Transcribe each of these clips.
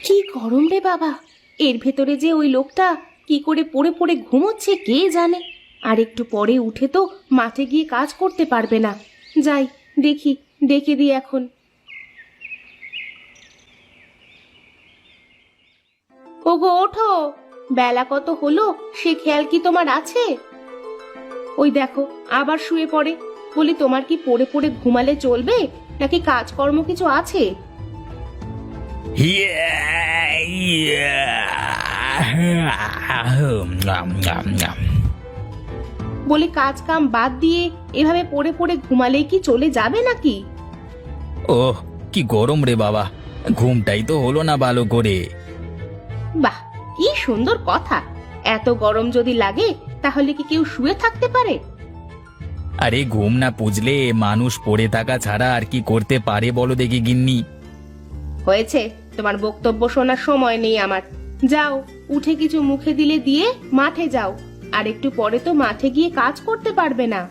কি গরম রে বাবা! এর ভেতরে যে ওই লোকটা কি করে পড়ে পড়ে ঘুমোচ্ছে কে জানে। আর একটু পরে উঠে তো মাঠে গিয়ে কাজ করতে পারবে না। যাই, দেখি, ডেকে দিই এখন। ওগো ওঠো, বেলা কত হলো সে খেয়াল কি তোমার আছে? ওই দেখো আবার শুয়ে পড়ে। বলি তোমার কি পড়ে পড়ে ঘুমালে চলবে, নাকি কাজকর্ম কিছু আছে? বলি কাজ কাম বাদ দিয়ে এভাবে পড়ে পড়ে ঘুমালেই কি চলে যাবে নাকি? ওহ, কি গরম রে বাবা! ঘুমটাই তো হলো না ভালো করে। বাহ, কি সুন্দর কথা! এত গরম যদি লাগে তাহলে কি কেউ শুয়ে থাকতে পারে? আরে ঘুম না পুজলে মানুষ পড়ে থাকা ছাড়া আর কি করতে পারে বলো দেখি গিন্নি। হয়েছে, তোমার বক্তব্য শোনার সময় নেই আমার। যাও, উঠে কিছু মুখে দিলে দিয়ে মাঠে যাও। আর একটু পরে তো মাঠে গিয়ে কাজ করতে পারবে না।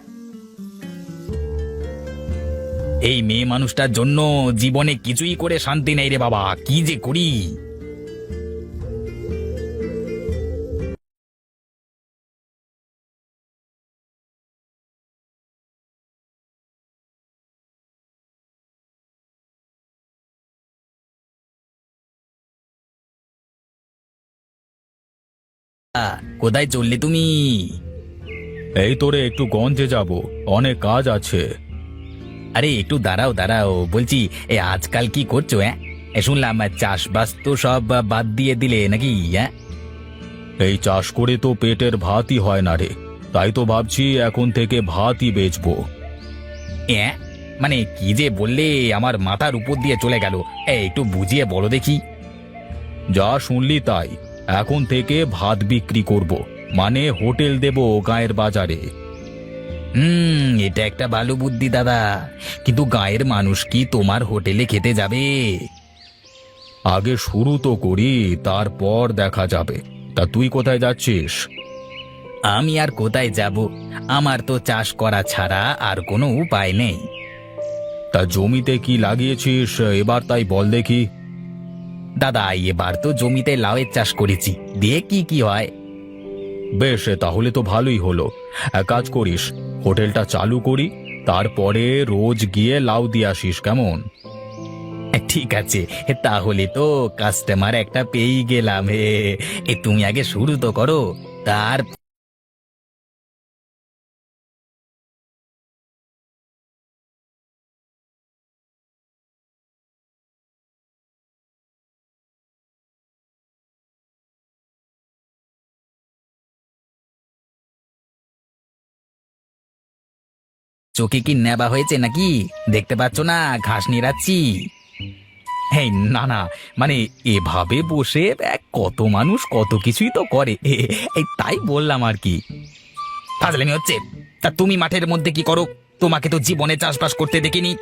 এই মেয়ে মানুষটার জন্য জীবনে কিছুই করে শান্তি নেই রে বাবা, কি যে করি। কোথায় চললে তুমি? এই তোরে একটু গঞ্জে যাব, অনেক কাজ আছে। আরে একটু দাঁড়াও দাঁড়াও, বলছি আজকাল কি করছো? শুনলাম চাষবাস তো সব বাদ দিয়ে দিলে নাকি? এই চাষ করে তো পেটের ভাতই হয় না রে, তাই তো ভাবছি এখন থেকে ভাতই বেচবো। মানে কি যে বললে, আমার মাথার উপর দিয়ে চলে গেল। একটু বুঝিয়ে বলো দেখি। যা শুনলি তাই, এখন থেকে ভাত বিক্রি করব, মানে হোটেল দেব গায়ের বাজারে। এটা একটা ভালো বুদ্ধি দাদা, কিন্তু গায়ের মানুষ কি তোমার হোটেলে খেতে যাবে? আগে শুরু তো করি, তারপর দেখা যাবে। তা তুই কোথায় যাচ্ছিস? আমি আর কোথায় যাব? আমার তো চাষ করা ছাড়া আর কোনো উপায় নেই। তা জমিতে কি লাগিয়েছিস এবার তাই বল দেখি। দাদা, এবার তো জমিতে লাউয়ের চাষ করেছি, দিয়ে কি কি হয়। বেশ, তাহলে তো ভালোই হলো। এক কাজ করিস, হোটেলটা চালু করি, তারপরে রোজ গিয়ে লাউ দিয়ে আসিস, কেমন? ঠিক আছে, তাহলে তো কাস্টমার একটা পেয়েই গেলাম। তুমি আগে শুরু তো করো, তার চোখে কি নেবা হয়েছে নাকি? দেখতে পাচ্ছ না ঘাস নিড়াচ্ছি। এই না না, মানে এভাবে বসে কত মানুষ কত কিছুই তো করে, এই তাই বললাম আর কি। ফাজলামি হচ্ছে। তা তুমি মাঠের মধ্যে কি করো? তোমাকে তো জীবনে চাষবাস করতে দেখিনি।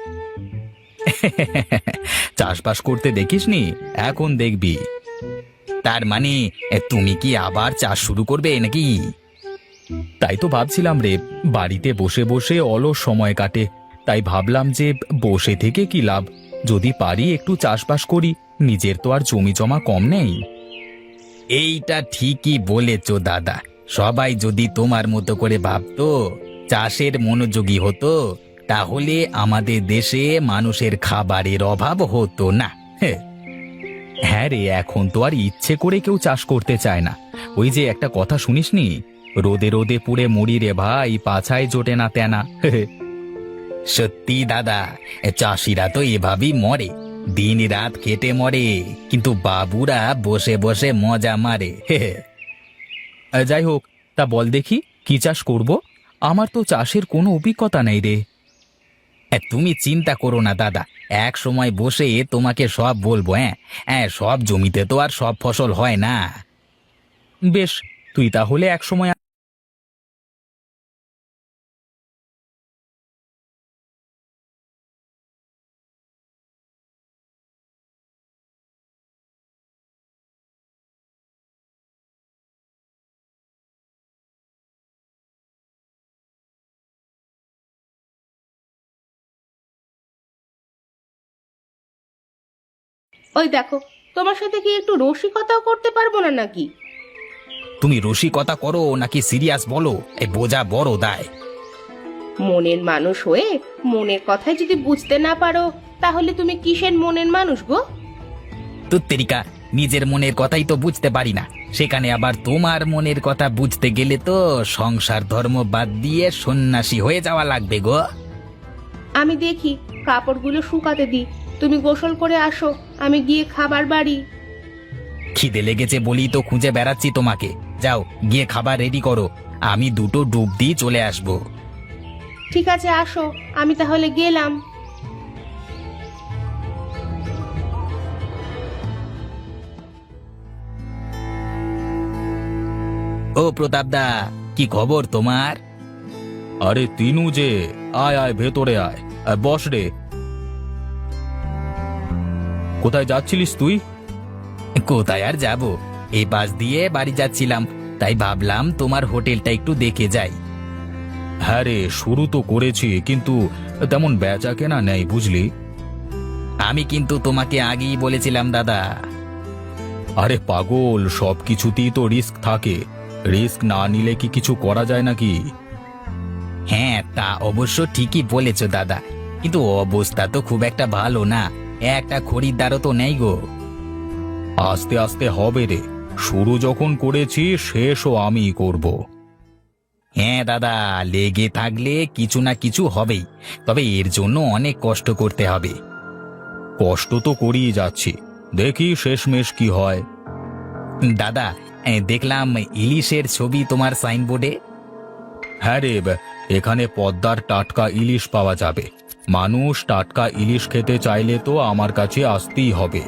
চাষবাস করতে দেখিসনি, এখন দেখবি। তার মানে তুমি কি আবার চাষ শুরু করবে নাকি? তাই তো ভাবছিলাম রে, বাড়িতে বসে বসে অলস সময় কাটে, তাই ভাবলাম যে বসে থেকে কি লাভ, যদি পারি একটু চাষবাস করি। নিজের তো আর জমি জমা কম নেই। এইটা ঠিকই বলেছ দাদা, সবাই যদি তোমার মতো করে ভাবতো, চাষের মনোযোগী হতো, তাহলে আমাদের দেশে মানুষের খাবারের অভাব হতো না। হ্যাঁ রে, এখন তো আর ইচ্ছে করে কেউ চাষ করতে চায় না। ওই যে একটা কথা শুনিসনি, রোদে রোদে পুড়ে মরি রে ভাই, পাছায় জোটে না তেনা। সত্যি দাদা, চাষিরা তো এভাবেই মরে, দিন রাত খেটে মরে, কিন্তু বাবুরা বসে বসে মজা মারে। যাই হোক, তা বল দেখি কি চাষ করব? আমার তো চাষের কোনো অভিজ্ঞতা নেই রে। তুমি চিন্তা করো না দাদা, এক সময় বসে তোমাকে সব বলবো। হ্যাঁ হ্যাঁ, সব জমিতে তো আর সব ফসল হয় না। বেশ, তুই তাহলে এক সময়। ওই দেখো, তোমার সাথে কি একটু রসিকতাও করতে পারবো না নাকি? তুমি রসিকতা করো নাকি সিরিয়াস বলো, এই বোঝা বড় দায়। মনের মানুষ হয়ে মনের কথাই যদি বুঝতে না পারো, তাহলে তুমি কিসের মনের মানুষ গো? তুত্তেরিকা, নিজের মনের কথাই তো বুঝতে পারি না, সেখানে আবার তোমার মনের কথা বুঝতে গেলে তো সংসার ধর্ম বাদ দিয়ে সন্ন্যাসী হয়ে যাওয়া লাগবে গো। আমি দেখি কাপড়গুলো শুকাতে দিই, তুমি গোসল করে আসো, আমি গিয়ে খাবার বাড়ি। খিদে লেগেছে বলি তো খুঁজে বেড়াচ্ছি তোমাকে। যাও গিয়ে খাবার রেডি করো, আমি দুটো ডুব দিয়ে চলে আসবো। ঠিক আছে, আসো, আমি তাহলে গেলাম। ও প্রতাপদা, কি খবর তোমার? আরে তিনু যে, আয় আয় ভেতরে আয়, বস রে। কোথায় যাচ্ছিলিস তুই? কোথায় আর যাব, এই বাস দিয়ে বাড়ি যাচ্ছিলাম, তাই ভাবলাম তোমার হোটেলটা একটু দেখে যাই। হ্যাঁ রে, শুরু তো করেছি, কিন্তু তেমন বেচা কেনা নেই বুঝলি। আমি কিন্তু তোমাকে আগেই বলেছিলাম দাদা। আরে পাগল, সব কিছুতেই তো রিস্ক থাকে, রিস্ক না নিলে কি কিছু করা যায় নাকি? হ্যাঁ, তা অবশ্য ঠিকই বলেছ দাদা, কিন্তু অবস্থা তো খুব একটা ভালো না, একটা খরিদ্দারও তো নেই গো। আস্তে আস্তে হবে রে, শুরু যখন করেছি শেষও আমিই করব। হ্যাঁ দাদা, লেগে থাকলে কিছু না কিছু হবেই, তবে এর জন্য অনেক কষ্ট করতে হবে। কষ্ট তো করিয়ে যাচ্ছি, দেখি শেষমেশ কি হয়। দাদা, দেখলাম ইলিশের ছবি তোমার সাইনবোর্ডে। হ্যাঁ রে, এখানে পদ্মার টাটকা ইলিশ পাওয়া যাবে, মানুষ টাটকা ইলিশ খেতে চাইলে তো আমার কাছে আসতেই হবে।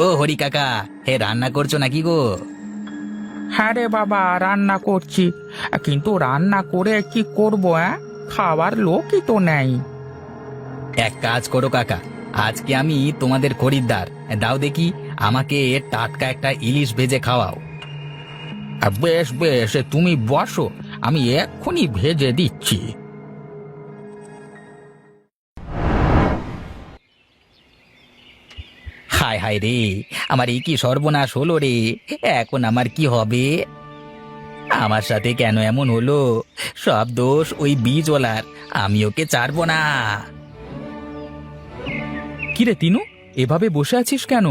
ও হরি কাকা, হে রান্না করছো নাকি গো? হ্যাঁ রে বাবা, রান্না করছি, কিন্তু রান্না করে কি করবো? খাবার লোকই তো নেই। এক কাজ করো কাকা, আজকে আমি তোমাদের খরিদ্দার, দাও দেখি আমাকে টাটকা একটা ইলিশ ভেজে খাওয়াও। বেশ বেশ, তুমি বসো, আমি এক্ষুনি ভেজে দিচ্ছি। হায় হায় রে, আমার এই কি সর্বনাশ হলো রে, এখন আমার কি হবে? আমার সাথে কেন এমন হলো? সব দোষ ওই বীজওয়ালার, আমি ওকে ছাড়বো না। কিরে তিনু, এভাবে বসে আছিস কেন?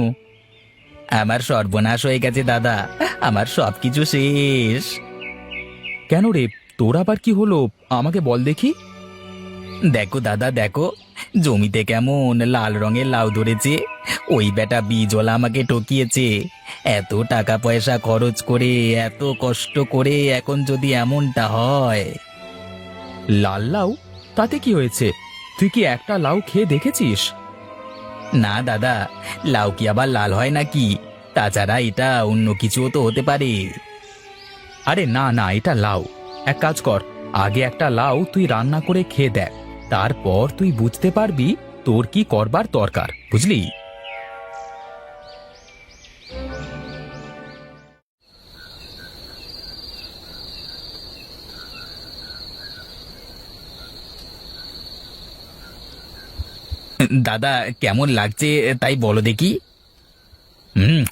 আমার সর্বনাশ হয়ে গেছে দাদা, আমার সবকিছু শেষ। কেন রে, তোর আবার কি হলো, আমাকে বল দেখি। দেখো দাদা দেখো, জমিতে কেমন লাল রঙের লাউ ধরেছে, ওই বেটা বীজওয়ালা আমাকে ঠকিয়েছে। এত টাকা পয়সা খরচ করে, এত কষ্ট করে, এখন যদি এমনটা হয়। লাল লাউ? তাতে কি হয়েছে? তুই কি একটা লাউ খেয়ে দেখেছিস? না দাদা, লাউ কি আবার লাল হয় নাকি? তাছাড়া এটা অন্য কিছুও তো হতে পারে। আরে না না, এটা লাউ। এক কাজ কর, আগে একটা লাউ তুই রান্না করে খেয়ে দেখ, তারপর তুই বুঝতে পারবি তোর কি করবার দরকার, বুঝলি? দাদা কেমন লাগছে তাই বলো দেখি। হুম,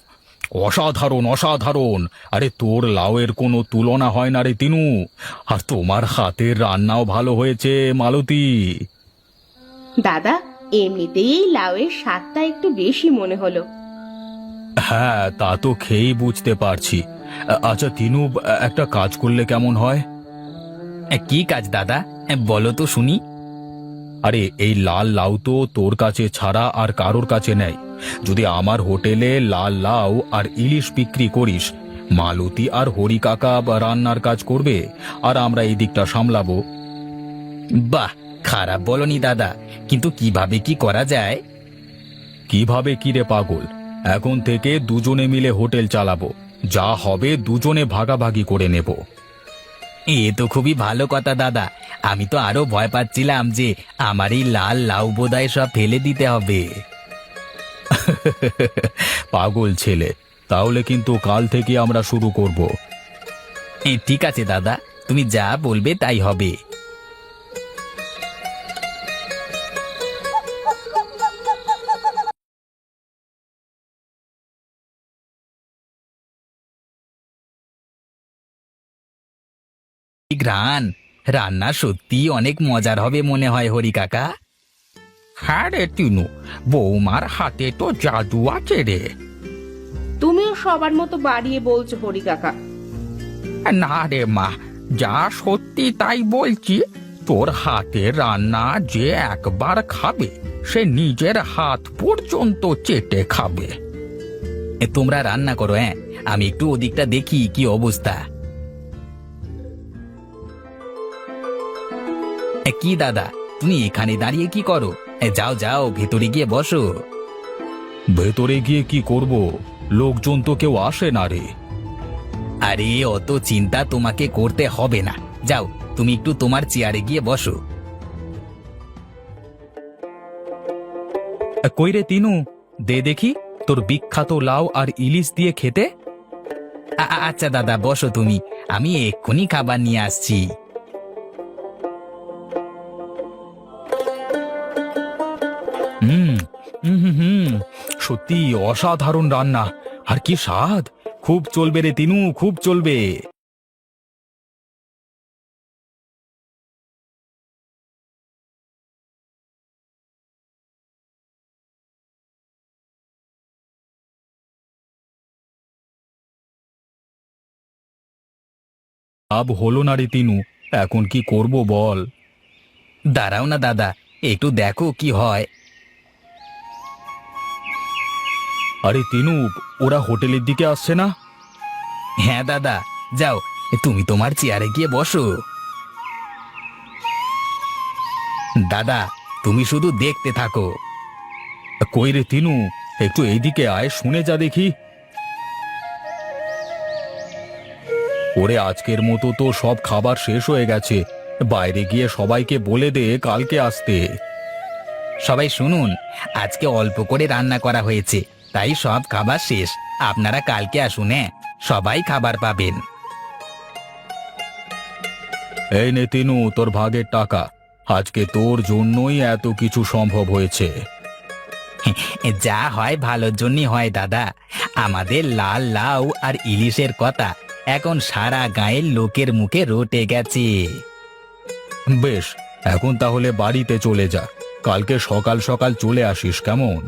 অসাধারণ অসাধারণ। আরে তোর লাউয়ের কোনো তুলনা হয় না রে তিনু, আর তোমার হাতের রান্নাও ভালো হয়েছে মালতী। দাদা, এমনিতেই এই লাউয়ের স্বাদটা একটু বেশি মনে হলো। হ্যাঁ, তা তো খেয়েই বুঝতে পারছি। আচ্ছা তিনু, একটা কাজ করলে কেমন হয়? কি কাজ দাদা, বলো তো শুনি। আরে এই লাল লাউ তো তোর কাছে ছাড়া আর কারোর কাছে নেই। যদি আমার হোটেলে লাল লাউ আর ইলিশ বিক্রি করিস, মালতী আর হরি কাকা রান্নার কাজ করবে, আর আমরা এই দিকটা সামলাবো। বাহ, খারাপ বলনি দাদা, কিন্তু কিভাবে কি করা যায়? কিভাবে কি রে পাগল, এখন থেকে দুজনে মিলে হোটেল চালাবো, যা হবে দুজনে ভাগাভাগি করে নেব। এ তো খুবই ভালো কথা দাদা, আমি তো আরো ভয় পাচ্ছিলাম যে আমার এই লাল লাউ বোধহয় সব ফেলে দিতে হবে। পাগল ছেলে, তাহলে কিন্তু কাল থেকে আমরা শুরু করব। ঠিক আছে দাদা, তুমি যা বলবে তাই হবে। ঘ্রাণ, রান্না সত্যি অনেক মজার হবে মনে হয় হরি কাকা। হ্যাঁ রে তিনু, বৌমার হাতে তো জাদু আছে রে। তুমিও সবার মতো বাড়িয়ে বলছো হরি কাকা। না রে মা, যা সত্যি তাই বলছি। তোর হাতের রান্না যে একবার খাবে সে নিজের হাত পর্যন্ত চেটে খাবে। তোমরা রান্না করো, হ্যাঁ, আমি একটু ওদিকটা দেখি কি অবস্থা। কি দাদা, তুমি এখানে দাঁড়িয়ে কি করো? যাও যাও, ভেতরে গিয়ে বসো। ভেতরে গিয়ে কি করব? লোকজন তো কেউ আসে না রে। আরে অত চিন্তা তোমাকে করতে হবে না, যাও তুমি একটু তোমার চেয়ারে গিয়ে বসো। কই রে তিনু, দে দেখি তোর বিখ্যাত লাউ আর ইলিশ দিয়ে খেতে। আচ্ছা দাদা, বসো তুমি, আমি এক্ষুনি খাবার নিয়ে আসছি। হুম হুম হুম হুম, সত্যি অসাধারণ রান্না। আর কি স্বাদ! খুব চলবে রে তিনু, খুব চলবে। লাভ হলো না রে তিনু, এখন কি করব বল? দাঁড়াও না দাদা, একটু দেখো কি হয়। আরে তিনু, ওরা হোটেলের দিকে আসছে না? হ্যাঁ দাদা, যাও তুমি তোমার চেয়ারে গিয়ে বসো। দাদা, তুমি শুধু দেখতে থাকো। কই রে তিনু, একটু এইদিকে আয়, শুনে যা দেখি। ওরে, আজকের মতো তো সব খাবার শেষ হয়ে গেছে। বাইরে গিয়ে সবাইকে বলে দে কালকে আসতে। সবাই শুনুন, আজকে অল্প করে রান্না করা হয়েছে, তাই সব খাবার শেষ। আপনারা কালকে আসুন, হ্যাঁ, সবাই খাবার পাবেন। এই নে তিনু, তোর ভাগের টাকা। আজকে তোর জন্যই এত কিছু সম্ভব হয়েছে। যা হয় ভালোর জন্যই হয় দাদা। আমাদের লাল লাউ আর ইলিশের কথা এখন সারা গাঁয়ের লোকের মুখে রটে গেছে। বেশ, এখন তাহলে বাড়িতে চলে যা। কালকে সকাল সকাল চলে আসিস, কেমন?